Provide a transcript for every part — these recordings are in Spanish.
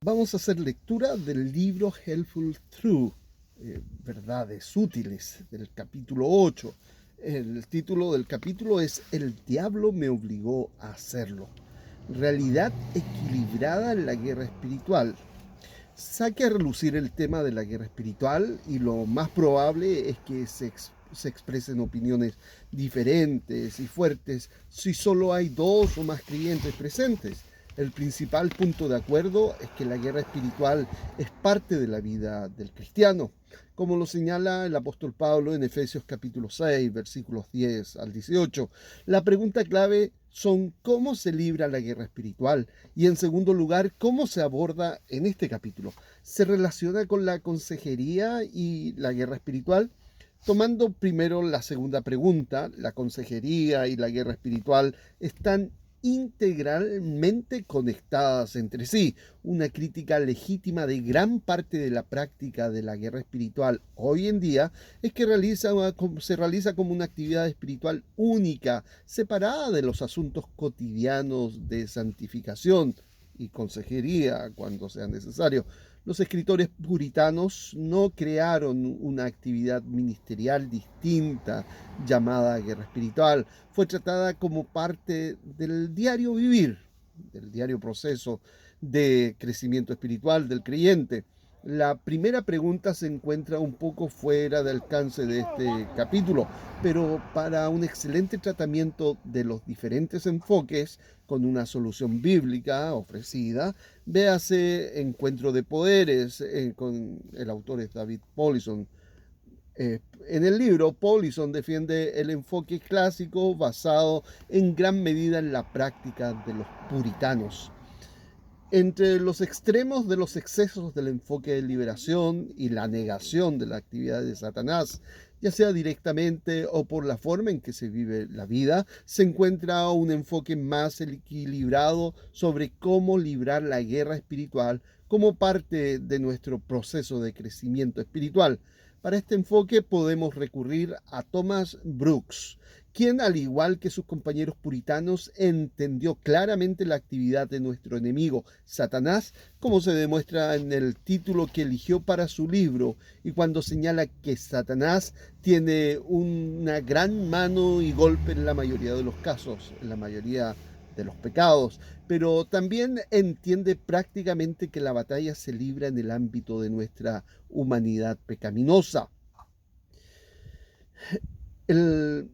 Vamos a hacer lectura del libro Helpful Truth, Verdades Útiles, del capítulo 8. El título del capítulo es El diablo me obligó a hacerlo. Realidad equilibrada en la guerra espiritual. Saque a relucir el tema de la guerra espiritual y lo más probable es que se expresen opiniones diferentes y fuertes si solo hay dos o más creyentes presentes. El principal punto de acuerdo es que la guerra espiritual es parte de la vida del cristiano, como lo señala el apóstol Pablo en Efesios capítulo 6, versículos 10 al 18. La pregunta clave son cómo se libra la guerra espiritual y, en segundo lugar, cómo se aborda en este capítulo. ¿Se relaciona con la consejería y la guerra espiritual? Tomando primero la segunda pregunta, la consejería y la guerra espiritual están integralmente conectadas entre sí. Una crítica legítima de gran parte de la práctica de la guerra espiritual hoy en día es que se realiza como una actividad espiritual única, separada de los asuntos cotidianos de santificación y consejería cuando sea necesario. Los escritores puritanos no crearon una actividad ministerial distinta llamada guerra espiritual. Fue tratada como parte del diario vivir, del diario proceso de crecimiento espiritual del creyente. La primera pregunta se encuentra un poco fuera del alcance de este capítulo, pero para un excelente tratamiento de los diferentes enfoques, con una solución bíblica ofrecida, véase Encuentro de Poderes, con el autor es David Paulison. En el libro, Paulison defiende el enfoque clásico basado en gran medida en la práctica de los puritanos. Entre los extremos de los excesos del enfoque de liberación y la negación de la actividad de Satanás, ya sea directamente o por la forma en que se vive la vida, se encuentra un enfoque más equilibrado sobre cómo librar la guerra espiritual como parte de nuestro proceso de crecimiento espiritual. Para este enfoque podemos recurrir a Thomas Brooks, quien, al igual que sus compañeros puritanos, entendió claramente la actividad de nuestro enemigo, Satanás, como se demuestra en el título que eligió para su libro, y cuando señala que Satanás tiene una gran mano y golpe en la mayoría de los casos, en la mayoría de los pecados, pero también entiende prácticamente que la batalla se libra en el ámbito de nuestra humanidad pecaminosa. El,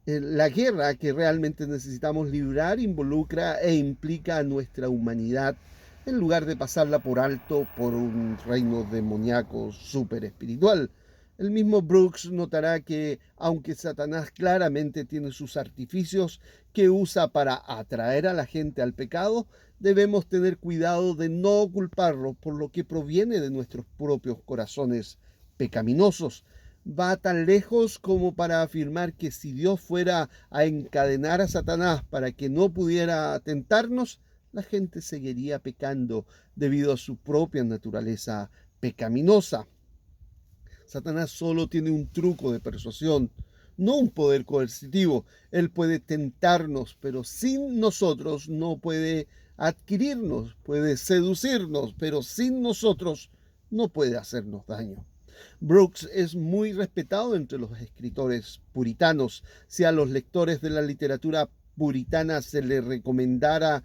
la guerra que realmente necesitamos librar involucra e implica a nuestra humanidad en lugar de pasarla por alto por un reino demoníaco súper espiritual. El mismo Brooks notará que, aunque Satanás claramente tiene sus artificios que usa para atraer a la gente al pecado, debemos tener cuidado de no culparlo por lo que proviene de nuestros propios corazones pecaminosos. Va tan lejos como para afirmar que si Dios fuera a encadenar a Satanás para que no pudiera tentarnos, la gente seguiría pecando debido a su propia naturaleza pecaminosa. Satanás solo tiene un truco de persuasión, no un poder coercitivo. Él puede tentarnos, pero sin nosotros no puede adquirirnos, puede seducirnos, pero sin nosotros no puede hacernos daño. Brooks es muy respetado entre los escritores puritanos. Si a los lectores de la literatura puritana se le encomendara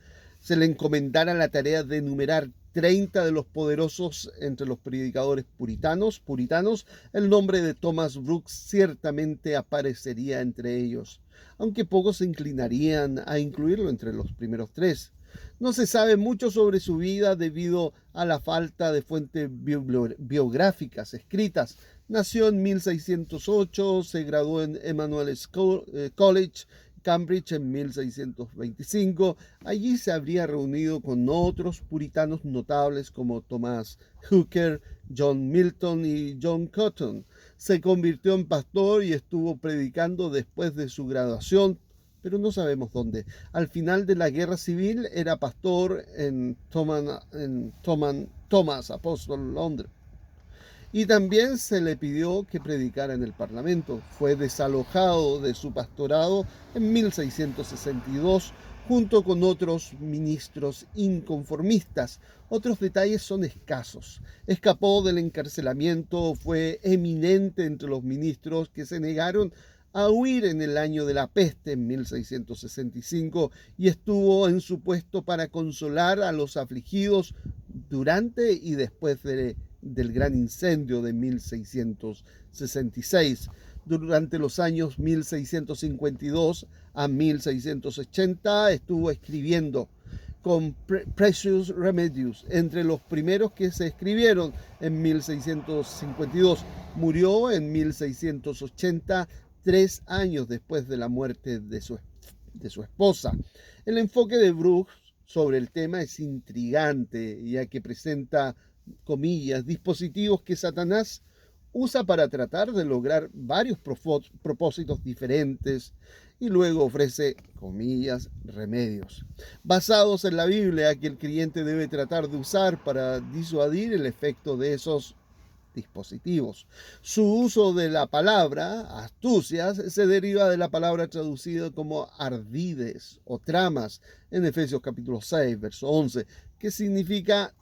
la tarea de enumerar 30 de los poderosos entre los predicadores puritanos, el nombre de Thomas Brooks ciertamente aparecería entre ellos, aunque pocos se inclinarían a incluirlo entre los primeros tres. No se sabe mucho sobre su vida debido a la falta de fuentes biográficas escritas. Nació en 1608, se graduó en Emmanuel College, Cambridge, en 1625. Allí se habría reunido con otros puritanos notables como Thomas Hooker, John Milton y John Cotton. Se convirtió en pastor y estuvo predicando después de su graduación, pero no sabemos dónde. Al final de la guerra civil era pastor en Thomas Apostle, Londres. Y también se le pidió que predicara en el Parlamento. Fue desalojado de su pastorado en 1662 junto con otros ministros inconformistas. Otros detalles son escasos. Escapó del encarcelamiento, fue eminente entre los ministros que se negaron a huir en el año de la peste, en 1665, y estuvo en su puesto para consolar a los afligidos durante y después del gran incendio de 1666. Durante los años 1652 a 1680 estuvo escribiendo con Precious Remedios, entre los primeros que se escribieron en 1652. Murió en 1680, 3 años después de la muerte de su esposa. El enfoque de Brooks sobre el tema es intrigante, ya que presenta, comillas, dispositivos que Satanás usa para tratar de lograr varios propósitos diferentes, y luego ofrece, comillas, remedios basados en la Biblia que el creyente debe tratar de usar para disuadir el efecto de esos dispositivos. Su uso de la palabra astucias se deriva de la palabra traducida como ardides o tramas en Efesios capítulo 6, verso 11, que significa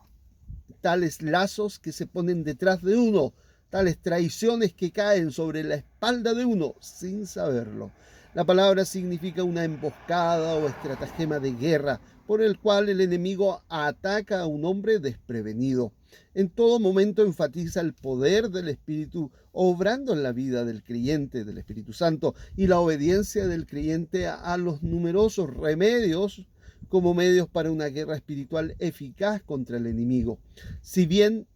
tales lazos que se ponen detrás de uno, tales traiciones que caen sobre la espalda de uno sin saberlo. La palabra significa una emboscada o estratagema de guerra por el cual el enemigo ataca a un hombre desprevenido. En todo momento enfatiza el poder del Espíritu obrando en la vida del creyente, del Espíritu Santo, y la obediencia del creyente a los numerosos remedios como medios para una guerra espiritual eficaz contra el enemigo. Si bien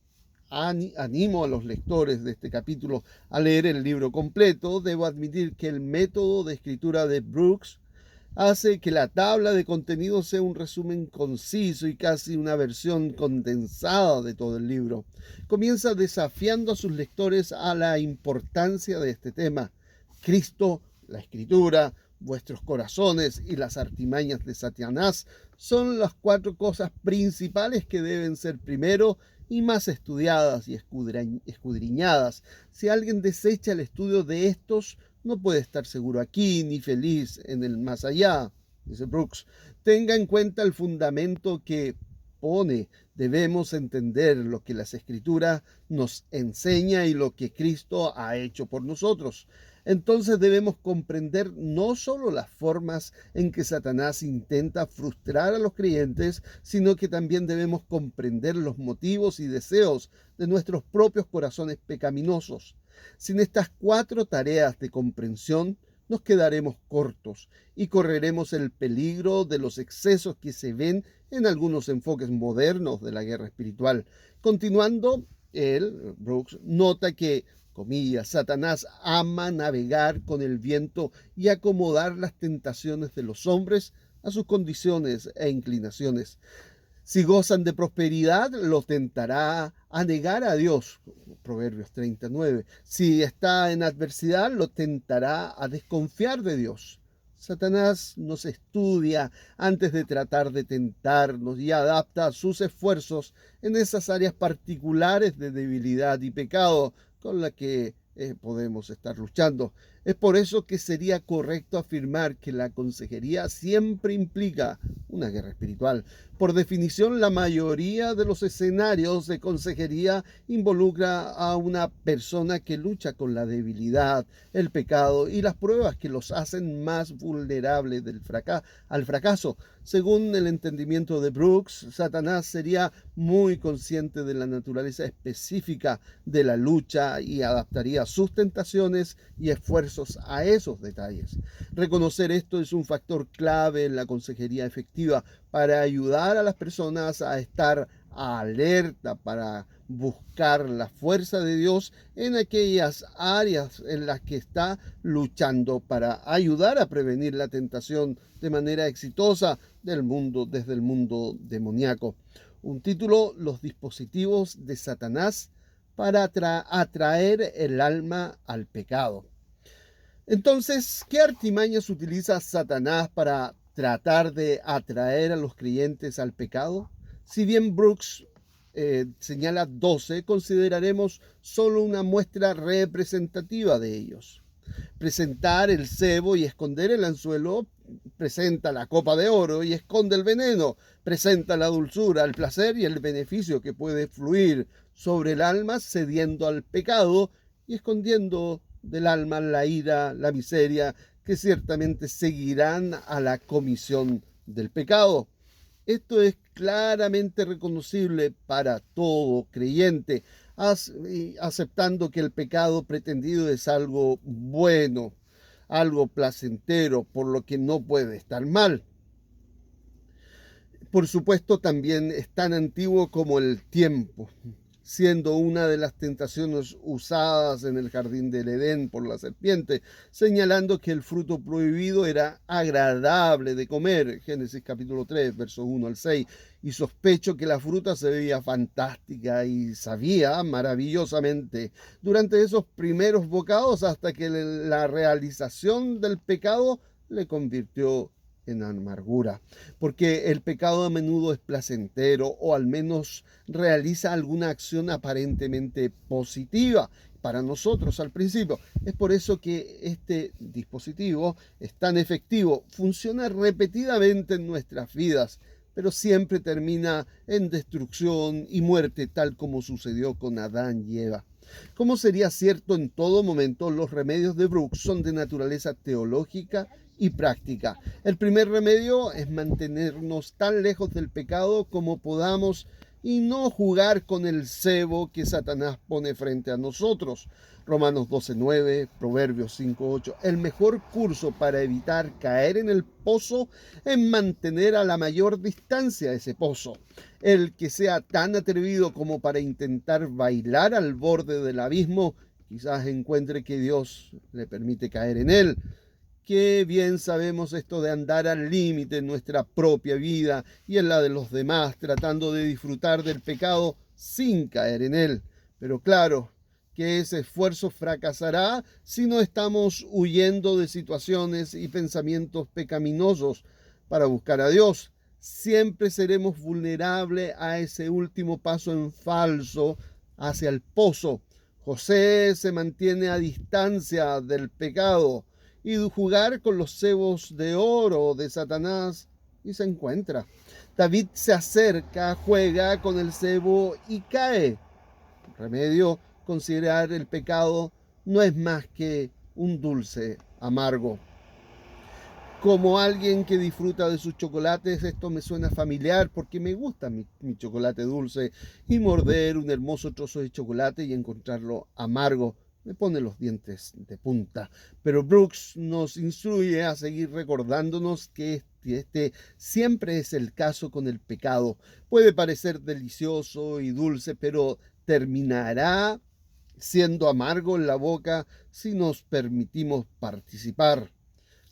animo a los lectores de este capítulo a leer el libro completo, debo admitir que el método de escritura de Brooks hace que la tabla de contenido sea un resumen conciso y casi una versión condensada de todo el libro. Comienza desafiando a sus lectores a la importancia de este tema. Cristo, la Escritura, vuestros corazones y las artimañas de Satanás son las 4 cosas principales que deben ser primero y más estudiadas y escudriñadas. Si alguien desecha el estudio de estos, no puede estar seguro aquí ni feliz en el más allá, dice Brooks. Tenga en cuenta el fundamento que pone. Debemos entender lo que las Escrituras nos enseña y lo que Cristo ha hecho por nosotros. Entonces debemos comprender no solo las formas en que Satanás intenta frustrar a los creyentes, sino que también debemos comprender los motivos y deseos de nuestros propios corazones pecaminosos. Sin estas 4 tareas de comprensión, nos quedaremos cortos y correremos el peligro de los excesos que se ven en algunos enfoques modernos de la guerra espiritual. Continuando, Brooks nota que, comillas, Satanás ama navegar con el viento y acomodar las tentaciones de los hombres a sus condiciones e inclinaciones. Si gozan de prosperidad, los tentará a negar a Dios, Proverbios 39. Si está en adversidad, lo tentará a desconfiar de Dios. Satanás nos estudia antes de tratar de tentarnos y adapta sus esfuerzos en esas áreas particulares de debilidad y pecado con las que podemos estar luchando. Es por eso que sería correcto afirmar que la consejería siempre implica una guerra espiritual. Por definición, la mayoría de los escenarios de consejería involucra a una persona que lucha con la debilidad, el pecado y las pruebas que los hacen más vulnerables al fracaso. Según el entendimiento de Brooks, Satanás sería muy consciente de la naturaleza específica de la lucha y adaptaría sus tentaciones y esfuerzos a esos detalles. Reconocer esto es un factor clave en la consejería efectiva para ayudar a las personas a estar alerta, para buscar la fuerza de Dios en aquellas áreas en las que está luchando, para ayudar a prevenir la tentación de manera exitosa desde el mundo demoníaco. Un título: Los dispositivos de Satanás para atraer el alma al pecado. Entonces, ¿qué artimañas utiliza Satanás para tratar de atraer a los creyentes al pecado? Si bien Brooks señala 12, consideraremos solo una muestra representativa de ellos. Presentar el cebo y esconder el anzuelo presenta la copa de oro y esconde el veneno. Presenta la dulzura, el placer y el beneficio que puede fluir sobre el alma cediendo al pecado y escondiendo del alma la ira, la miseria, que ciertamente seguirán a la comisión del pecado. Esto es claramente reconocible para todo creyente, aceptando que el pecado pretendido es algo bueno, algo placentero, por lo que no puede estar mal. Por supuesto, también es tan antiguo como el tiempo, siendo una de las tentaciones usadas en el jardín del Edén por la serpiente, señalando que el fruto prohibido era agradable de comer, Génesis capítulo 3, versos 1 al 6, y sospecho que la fruta se veía fantástica y sabía maravillosamente durante esos primeros bocados hasta que la realización del pecado le convirtió en amargura, porque el pecado a menudo es placentero o al menos realiza alguna acción aparentemente positiva para nosotros al principio. Es por eso que este dispositivo es tan efectivo, funciona repetidamente en nuestras vidas, pero siempre termina en destrucción y muerte, tal como sucedió con Adán y Eva. Como sería cierto en todo momento, los remedios de Brooks son de naturaleza teológica y práctica. El primer remedio es mantenernos tan lejos del pecado como podamos y no jugar con el cebo que Satanás pone frente a nosotros. Romanos 12:9, Proverbios 5:8. El mejor curso para evitar caer en el pozo es mantener a la mayor distancia ese pozo. El que sea tan atrevido como para intentar bailar al borde del abismo, quizás encuentre que Dios le permite caer en él. Qué bien sabemos esto de andar al límite en nuestra propia vida y en la de los demás, tratando de disfrutar del pecado sin caer en él. Pero claro, que ese esfuerzo fracasará si no estamos huyendo de situaciones y pensamientos pecaminosos para buscar a Dios. Siempre seremos vulnerables a ese último paso en falso hacia el pozo. José se mantiene a distancia del pecado y jugar con los cebos de oro de Satanás y se encuentra. David se acerca, juega con el cebo y cae. Remedio, considerar el pecado no es más que un dulce amargo. Como alguien que disfruta de sus chocolates, esto me suena familiar porque me gusta mi chocolate dulce y morder un hermoso trozo de chocolate y encontrarlo amargo me pone los dientes de punta. Pero Brooks nos instruye a seguir recordándonos que este siempre es el caso con el pecado. Puede parecer delicioso y dulce, pero terminará siendo amargo en la boca si nos permitimos participar.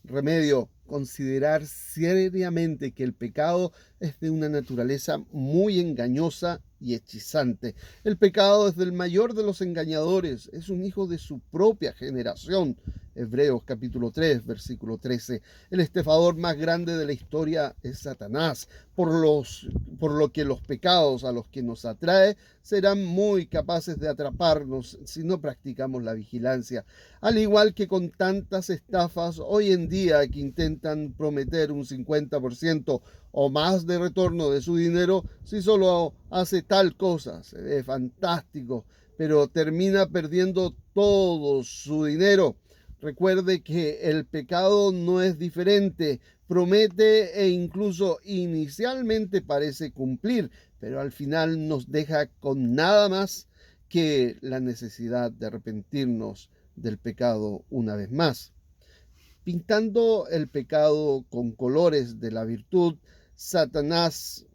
Remedio, considerar seriamente que el pecado es de una naturaleza muy engañosa y hechizante. El pecado es del mayor de los engañadores, es un hijo de su propia generación. Hebreos capítulo 3, versículo 13. El estafador más grande de la historia es Satanás, por lo que los pecados a los que nos atrae serán muy capaces de atraparnos si no practicamos la vigilancia. Al igual que con tantas estafas hoy en día que intentan prometer un 50% o más de retorno de su dinero si solo hace tal cosa, se ve fantástico, pero termina perdiendo todo su dinero. Recuerde que el pecado no es diferente, promete e incluso inicialmente parece cumplir, pero al final nos deja con nada más que la necesidad de arrepentirnos del pecado una vez más. Pintando el pecado con colores de la virtud, Satanás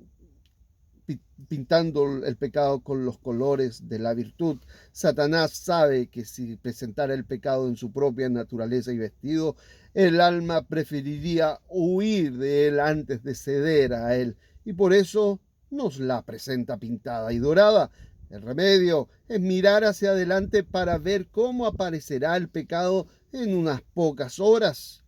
pintando el pecado con los colores de la virtud. Satanás sabe que si presentara el pecado en su propia naturaleza y vestido, el alma preferiría huir de él antes de ceder a él, y por eso nos la presenta pintada y dorada. El remedio es mirar hacia adelante para ver cómo aparecerá el pecado en unas pocas horas.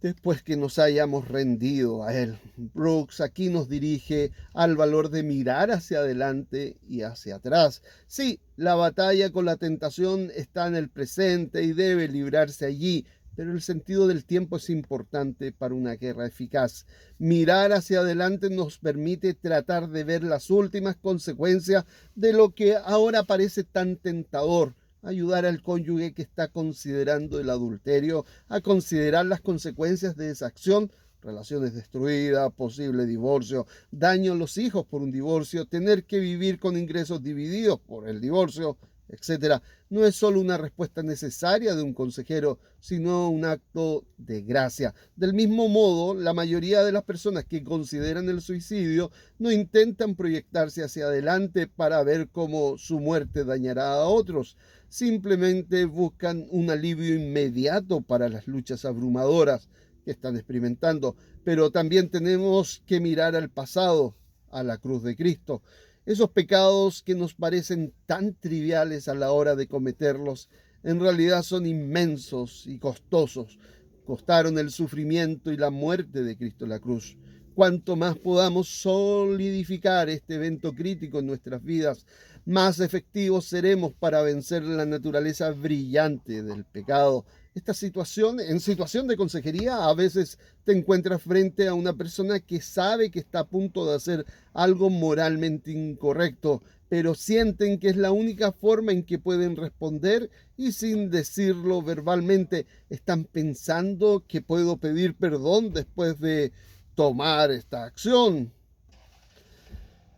después que nos hayamos rendido a Él. Brooks aquí nos dirige al valor de mirar hacia adelante y hacia atrás. Sí, la batalla con la tentación está en el presente y debe librarse allí, pero el sentido del tiempo es importante para una guerra eficaz. Mirar hacia adelante nos permite tratar de ver las últimas consecuencias de lo que ahora parece tan tentador. Ayudar al cónyuge que está considerando el adulterio a considerar las consecuencias de esa acción: relaciones destruidas, posible divorcio, daño a los hijos por un divorcio, tener que vivir con ingresos divididos por el divorcio, etcétera. No es solo una respuesta necesaria de un consejero, sino un acto de gracia. Del mismo modo, la mayoría de las personas que consideran el suicidio no intentan proyectarse hacia adelante para ver cómo su muerte dañará a otros. Simplemente buscan un alivio inmediato para las luchas abrumadoras que están experimentando. Pero también tenemos que mirar al pasado, a la cruz de Cristo. Esos pecados que nos parecen tan triviales a la hora de cometerlos, en realidad son inmensos y costosos. Costaron el sufrimiento y la muerte de Cristo en la cruz. Cuanto más podamos solidificar este evento crítico en nuestras vidas, más efectivos seremos para vencer la naturaleza brillante del pecado. En situación de consejería, a veces te encuentras frente a una persona que sabe que está a punto de hacer algo moralmente incorrecto, pero sienten que es la única forma en que pueden responder y, sin decirlo verbalmente, están pensando que puedo pedir perdón después de tomar esta acción.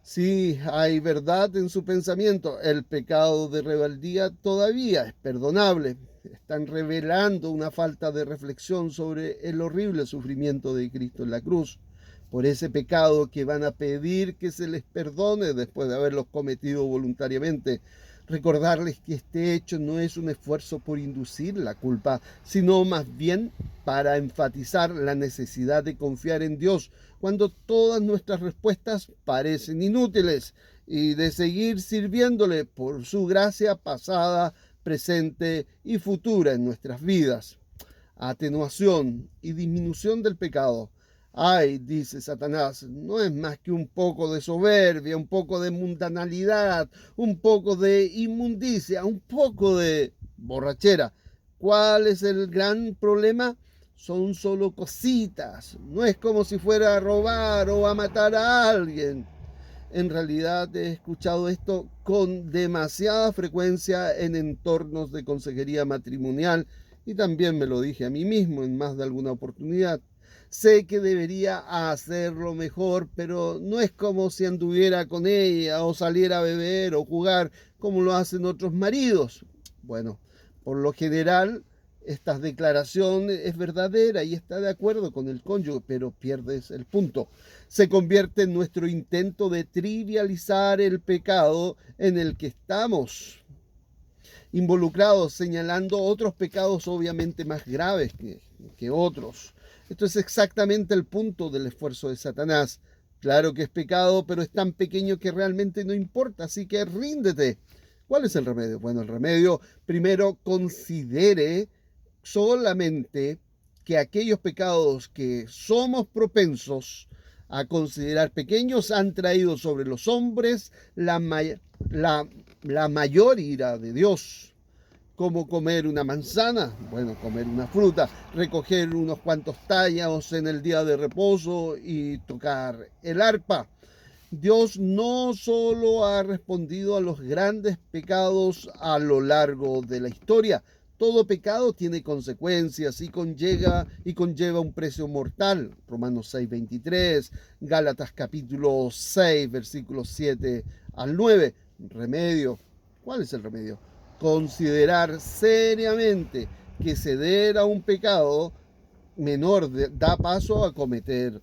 Si hay verdad en su pensamiento, el pecado de rebeldía todavía es perdonable. Están revelando una falta de reflexión sobre el horrible sufrimiento de Cristo en la cruz. Por ese pecado que van a pedir que se les perdone después de haberlos cometido voluntariamente. Recordarles que este hecho no es un esfuerzo por inducir la culpa, sino más bien para enfatizar la necesidad de confiar en Dios cuando todas nuestras respuestas parecen inútiles, y de seguir sirviéndole por su gracia pasada, presente y futura en nuestras vidas. Atenuación y disminución del pecado. Ay, dice Satanás, no es más que un poco de soberbia, un poco de mundanalidad, un poco de inmundicia, un poco de borrachera. ¿Cuál es el gran problema? Son solo cositas. No es como si fuera a robar o a matar a alguien. En realidad he escuchado esto con demasiada frecuencia en entornos de consejería matrimonial, y también me lo dije a mí mismo en más de alguna oportunidad. Sé que debería hacerlo mejor, pero no es como si anduviera con ella o saliera a beber o jugar como lo hacen otros maridos. Bueno, por lo general esta declaración es verdadera y está de acuerdo con el cónyuge, pero pierdes el punto. Se convierte en nuestro intento de trivializar el pecado en el que estamos involucrados, señalando otros pecados obviamente más graves que otros. Esto es exactamente el punto del esfuerzo de Satanás. Claro que es pecado, pero es tan pequeño que realmente no importa, así que ríndete. ¿Cuál es el remedio? Bueno, el remedio, primero, considere solamente que aquellos pecados que somos propensos a considerar pequeños han traído sobre los hombres la mayor ira de Dios. Como comer una manzana, bueno, comer una fruta, recoger unos cuantos tallos en el día de reposo y tocar el arpa. Dios no solo ha respondido a los grandes pecados a lo largo de la historia. Todo pecado tiene consecuencias y conlleva un precio mortal. Romanos 6:23, Gálatas capítulo 6, versículos 7 al 9. Remedio. ¿Cuál es el remedio? Considerar seriamente que ceder a un pecado menor da paso a cometer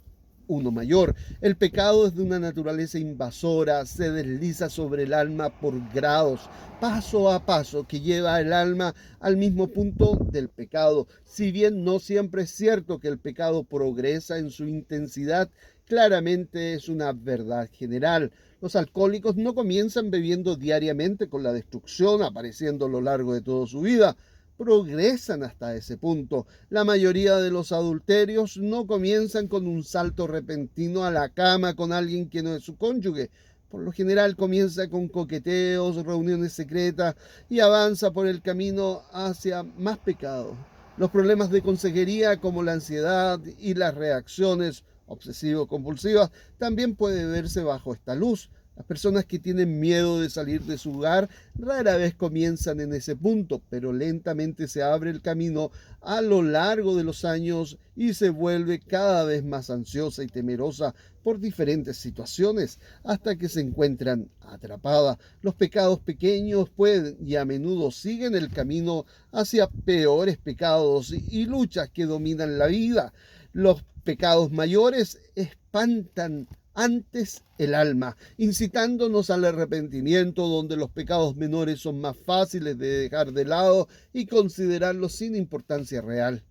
uno mayor. El pecado es de una naturaleza invasora, se desliza sobre el alma por grados, paso a paso, que lleva el alma al mismo punto del pecado. Si bien no siempre es cierto que el pecado progresa en su intensidad, claramente es una verdad general. Los alcohólicos no comienzan bebiendo diariamente con la destrucción apareciendo a lo largo de toda su vida. progresan hasta ese punto. La mayoría de los adulterios no comienzan con un salto repentino a la cama con alguien que no es su cónyuge. Por lo general comienza con coqueteos, reuniones secretas y avanza por el camino hacia más pecado. Los problemas de consejería como la ansiedad y las reacciones obsesivo-compulsivas también pueden verse bajo esta luz. Las personas que tienen miedo de salir de su hogar rara vez comienzan en ese punto, pero lentamente se abre el camino a lo largo de los años y se vuelve cada vez más ansiosa y temerosa por diferentes situaciones hasta que se encuentran atrapada. Los pecados pequeños pueden y a menudo siguen el camino hacia peores pecados y luchas que dominan la vida. Los pecados mayores espantan antes el alma, incitándonos al arrepentimiento, donde los pecados menores son más fáciles de dejar de lado y considerarlos sin importancia real.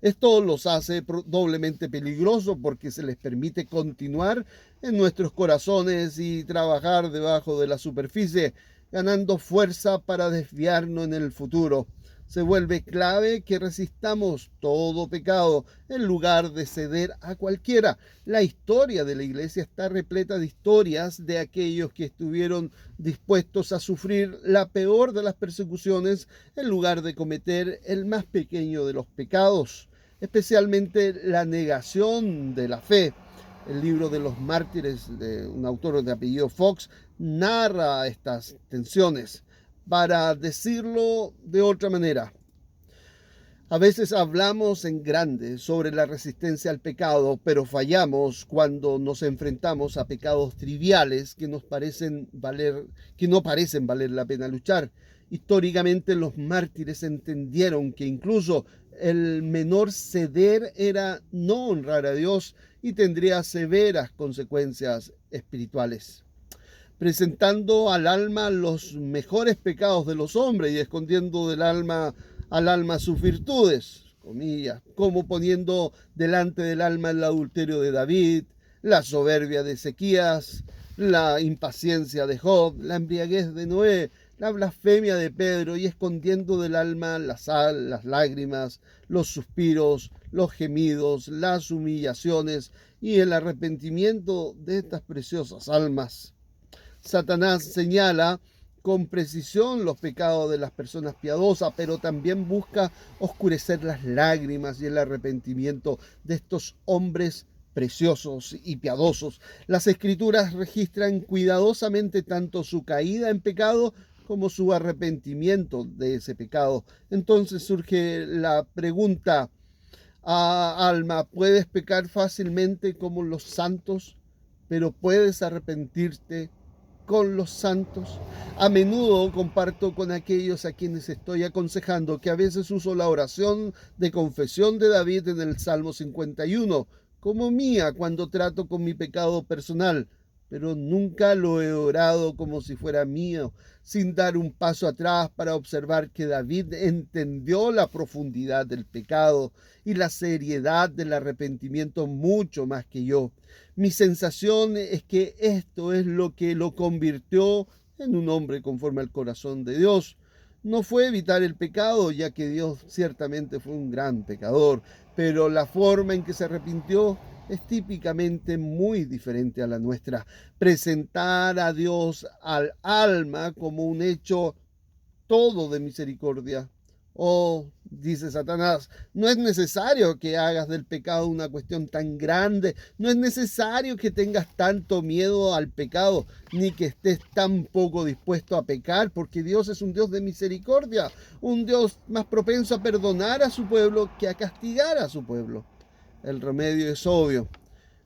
Esto los hace doblemente peligrosos porque se les permite continuar en nuestros corazones y trabajar debajo de la superficie, ganando fuerza para desviarnos en el futuro. Se vuelve clave que resistamos todo pecado en lugar de ceder a cualquiera. La historia de la iglesia está repleta de historias de aquellos que estuvieron dispuestos a sufrir la peor de las persecuciones en lugar de cometer el más pequeño de los pecados, especialmente la negación de la fe. El libro de los mártires, de un autor de apellido Fox, narra estas tensiones. Para decirlo de otra manera, a veces hablamos en grande sobre la resistencia al pecado, pero fallamos cuando nos enfrentamos a pecados triviales que no parecen valer la pena luchar. Históricamente los mártires entendieron que incluso el menor ceder era no honrar a Dios y tendría severas consecuencias espirituales, presentando al alma los mejores pecados de los hombres y escondiendo al alma sus virtudes, comillas, como poniendo delante del alma el adulterio de David, la soberbia de Ezequías, la impaciencia de Job, la embriaguez de Noé, la blasfemia de Pedro, y escondiendo del alma la sal, las lágrimas, los suspiros, los gemidos, las humillaciones y el arrepentimiento de estas preciosas almas. Satanás señala con precisión los pecados de las personas piadosas, pero también busca oscurecer las lágrimas y el arrepentimiento de estos hombres preciosos y piadosos. Las Escrituras registran cuidadosamente tanto su caída en pecado como su arrepentimiento de ese pecado. Entonces surge la pregunta: alma, ¿puedes pecar fácilmente como los santos, pero puedes arrepentirte con los santos? A menudo comparto con aquellos a quienes estoy aconsejando que a veces uso la oración de confesión de David en el Salmo 51 como mía cuando trato con mi pecado personal, pero nunca lo he orado como si fuera mío, sin dar un paso atrás para observar que David entendió la profundidad del pecado y la seriedad del arrepentimiento mucho más que yo. Mi sensación es que esto es lo que lo convirtió en un hombre conforme al corazón de Dios. No fue evitar el pecado, ya que Dios ciertamente fue un gran pecador, pero la forma en que se arrepintió es típicamente muy diferente a la nuestra. Presentar a Dios al alma como un hecho todo de misericordia. Oh, dice Satanás, no es necesario que hagas del pecado una cuestión tan grande, no es necesario que tengas tanto miedo al pecado, ni que estés tan poco dispuesto a pecar, porque Dios es un Dios de misericordia, un Dios más propenso a perdonar a su pueblo que a castigar a su pueblo. El remedio es obvio: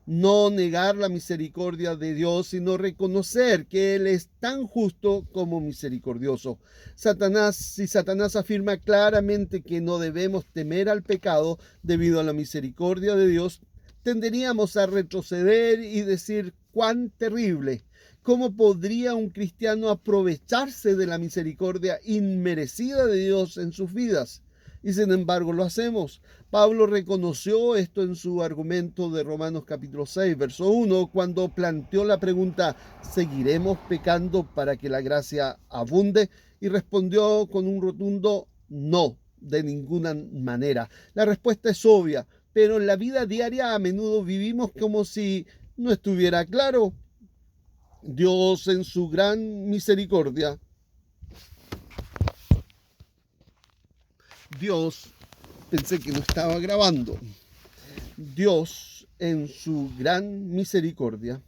no negar la misericordia de Dios, sino reconocer que Él es tan justo como misericordioso. Si Satanás afirma claramente que no debemos temer al pecado debido a la misericordia de Dios, tenderíamos a retroceder y decir: ¡cuán terrible! ¿Cómo podría un cristiano aprovecharse de la misericordia inmerecida de Dios en sus vidas? Y sin embargo lo hacemos. Pablo reconoció esto en su argumento de Romanos capítulo 6, verso 1, cuando planteó la pregunta: ¿seguiremos pecando para que la gracia abunde? Y respondió con un rotundo no. de ninguna manera. La respuesta es obvia, pero en la vida diaria a menudo vivimos como si no estuviera claro. Dios en su gran misericordia. Dios, pensé que no estaba grabando. Dios en su gran misericordia